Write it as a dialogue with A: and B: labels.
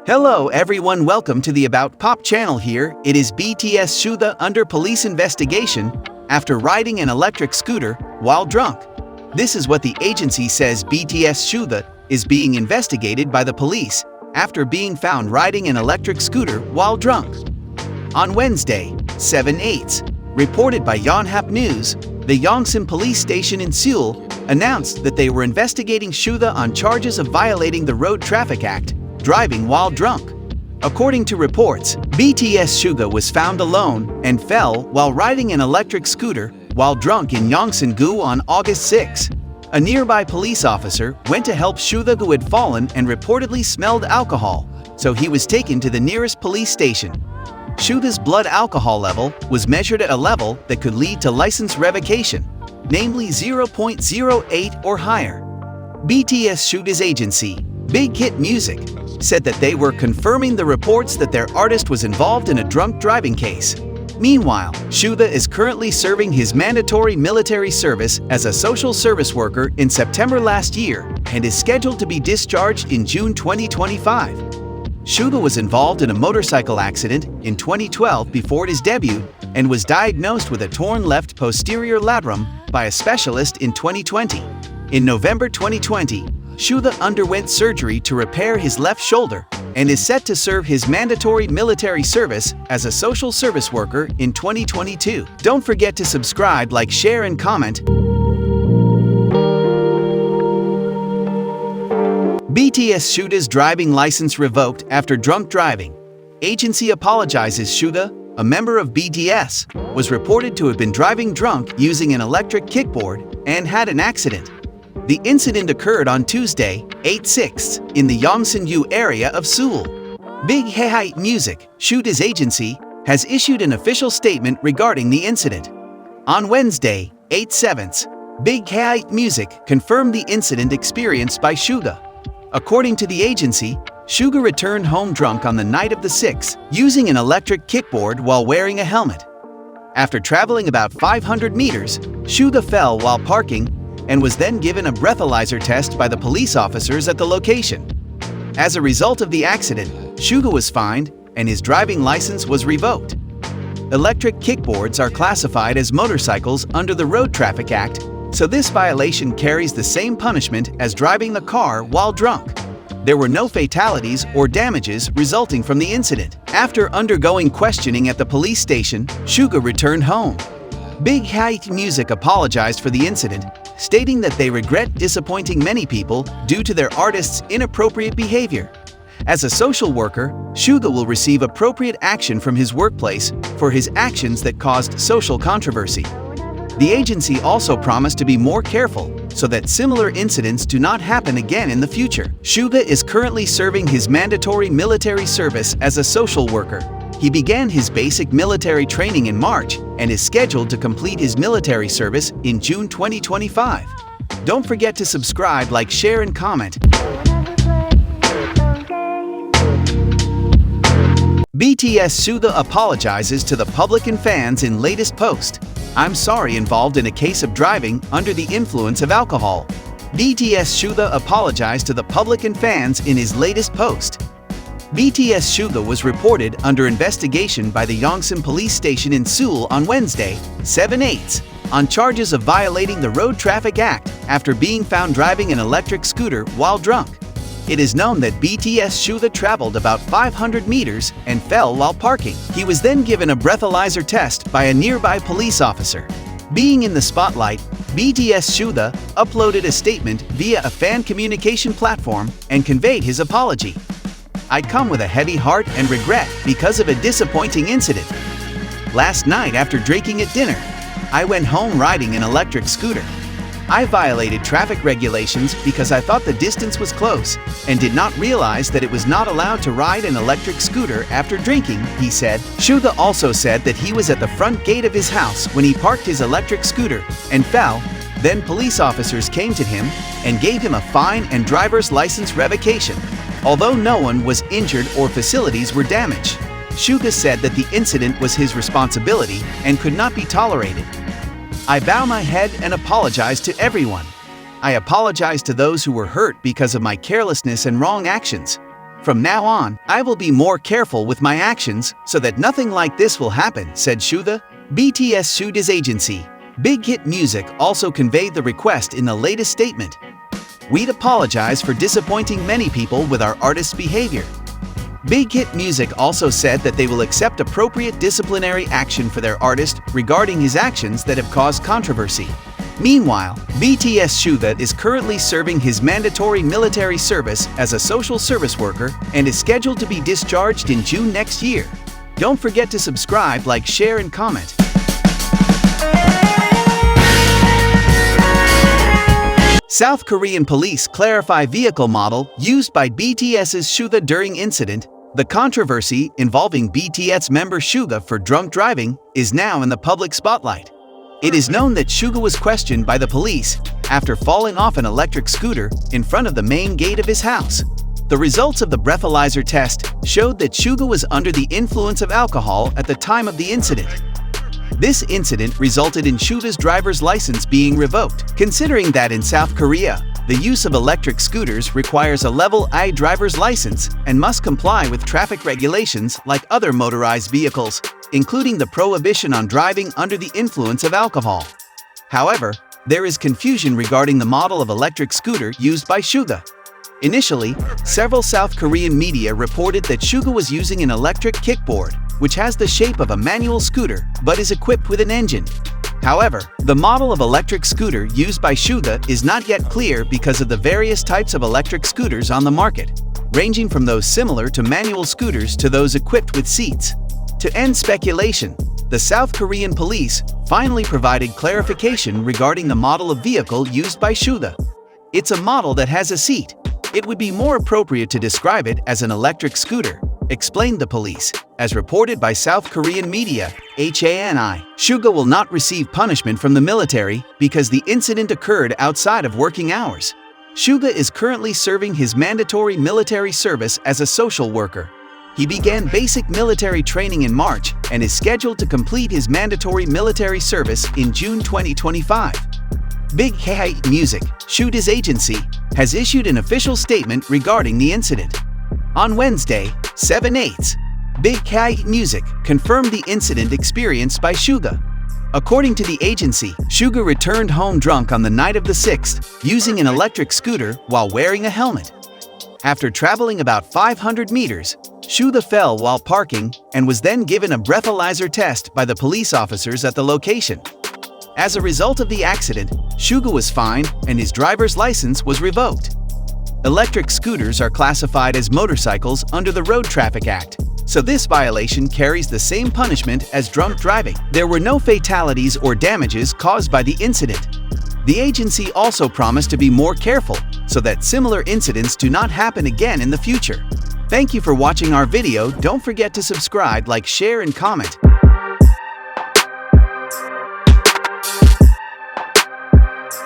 A: Hello everyone, welcome to the About Pop channel here. It is BTS Suga under police investigation after riding an electric scooter while drunk. This is what the agency says. BTS Suga is being investigated by the police after being found riding an electric scooter while drunk. On Wednesday, 7/8, reported by Yonhap News, the Yongsan police station in Seoul announced that they were investigating Suga on charges of violating the Road Traffic Act, driving while drunk. According to reports, BTS Suga was found alone and fell while riding an electric scooter while drunk in Yongsan-gu on August 6. A nearby police officer went to help Suga, who had fallen and reportedly smelled alcohol, so he was taken to the nearest police station. Suga's blood alcohol level was measured at a level that could lead to license revocation, namely 0.08 or higher. BTS Suga's agency, Bighit Music, said that they were confirming the reports that their artist was involved in a drunk driving case. Meanwhile, Suga is currently serving his mandatory military service as a social service worker in September last year and is scheduled to be discharged in June 2025. Suga was involved in a motorcycle accident in 2012 before his debut and was diagnosed with a torn left posterior labrum by a specialist in 2020. In November 2020, Suga underwent surgery to repair his left shoulder and is set to serve his mandatory military service as a social service worker in 2022. Don't forget to subscribe, like, share, and comment. BTS Suga's driving license revoked after drunk driving. Agency apologizes. Suga, a member of BTS, was reported to have been driving drunk using an electric kickboard and had an accident. The incident occurred on Tuesday, 8/6, in the Yongsan-gu area of Seoul. Bighit Music, Suga's agency, has issued an official statement regarding the incident. On Wednesday, 8/7, Bighit Music confirmed the incident experienced by Suga. According to the agency, Suga returned home drunk on the night of the 6th, using an electric kickboard while wearing a helmet. After traveling about 500 meters, Suga fell while parking and was then given a breathalyzer test by the police officers at the location. As a result of the accident, Suga was fined and his driving license was revoked. Electric kickboards are classified as motorcycles under the Road Traffic Act, so this violation carries the same punishment as driving the car while drunk. There were no fatalities or damages resulting from the incident. After undergoing questioning at the police station, Suga returned home. Bighit Music apologized for the incident, stating that they regret disappointing many people due to their artist's inappropriate behavior. As a social worker, Suga will receive appropriate action from his workplace for his actions that caused social controversy. The agency also promised to be more careful so that similar incidents do not happen again in the future. Suga is currently serving his mandatory military service as a social worker. He began his basic military training in March and is scheduled to complete his military service in June 2025. Don't forget to subscribe, like, share, and comment. BTS Suga apologizes to the public and fans in latest post. "I'm sorry, involved in a case of driving under the influence of alcohol." BTS Suga apologized to the public and fans in his latest post. BTS Suga was reported under investigation by the Yongsan police station in Seoul on Wednesday, 7/8, on charges of violating the Road Traffic Act after being found driving an electric scooter while drunk. It is known that BTS Suga traveled about 500 meters and fell while parking. He was then given a breathalyzer test by a nearby police officer. Being in the spotlight, BTS Suga uploaded a statement via a fan communication platform and conveyed his apology. "I come with a heavy heart and regret because of a disappointing incident. Last night after drinking at dinner, I went home riding an electric scooter. I violated traffic regulations because I thought the distance was close and did not realize that it was not allowed to ride an electric scooter after drinking," he said. Suga also said that he was at the front gate of his house when he parked his electric scooter and fell. Then police officers came to him and gave him a fine and driver's license revocation, although no one was injured or facilities were damaged. Suga said that the incident was his responsibility and could not be tolerated. "I bow my head and apologize to everyone. I apologize to those who were hurt because of my carelessness and wrong actions. "From now on, I will be more careful with my actions so that nothing like this will happen," said Suga. BTS Suga's agency, Bighit Music, also conveyed the request in the latest statement. "We'd apologize for disappointing many people with our artist's behavior." Bighit Music also said that they will accept appropriate disciplinary action for their artist regarding his actions that have caused controversy. Meanwhile, BTS Suga is currently serving his mandatory military service as a social service worker and is scheduled to be discharged in June next year. Don't forget to subscribe, like, share, and comment. South Korean police clarify vehicle model used by BTS's Suga during incident. The controversy involving BTS member Suga for drunk driving is now in the public spotlight. It is known that Suga was questioned by the police after falling off an electric scooter in front of the main gate of his house. The results of the breathalyzer test showed that Suga was under the influence of alcohol at the time of the incident. This incident resulted in Suga's driver's license being revoked, considering that in South Korea, the use of electric scooters requires a Level I driver's license and must comply with traffic regulations like other motorized vehicles, including the prohibition on driving under the influence of alcohol. However, there is confusion regarding the model of electric scooter used by Suga. Initially, several South Korean media reported that Suga was using an electric kickboard, which has the shape of a manual scooter but is equipped with an engine. However, the model of electric scooter used by Suga is not yet clear because of the various types of electric scooters on the market, ranging from those similar to manual scooters to those equipped with seats. To end speculation, the South Korean police finally provided clarification regarding the model of vehicle used by Suga. "It's a model that has a seat. It would be more appropriate to describe it as an electric scooter," explained the police, as reported by South Korean media, HANI. Suga will not receive punishment from the military because the incident occurred outside of working hours. Suga is currently serving his mandatory military service as a social worker. He began basic military training in March and is scheduled to complete his mandatory military service in June 2025. Bighit Music, Suga's agency, has issued an official statement regarding the incident. On Wednesday, 7/8, Bighit Music confirmed the incident experienced by Suga. According to the agency, Suga returned home drunk on the night of the 6th, using an electric scooter while wearing a helmet. After traveling about 500 meters, Suga fell while parking and was then given a breathalyzer test by the police officers at the location. As a result of the accident, Suga was fined and his driver's license was revoked. Electric scooters are classified as motorcycles under the Road Traffic Act, so this violation carries the same punishment as drunk driving. There were no fatalities or damages caused by the incident. The agency also promised to be more careful so that similar incidents do not happen again in the future. Thank you for watching our video. Don't forget to subscribe, like, share, and comment.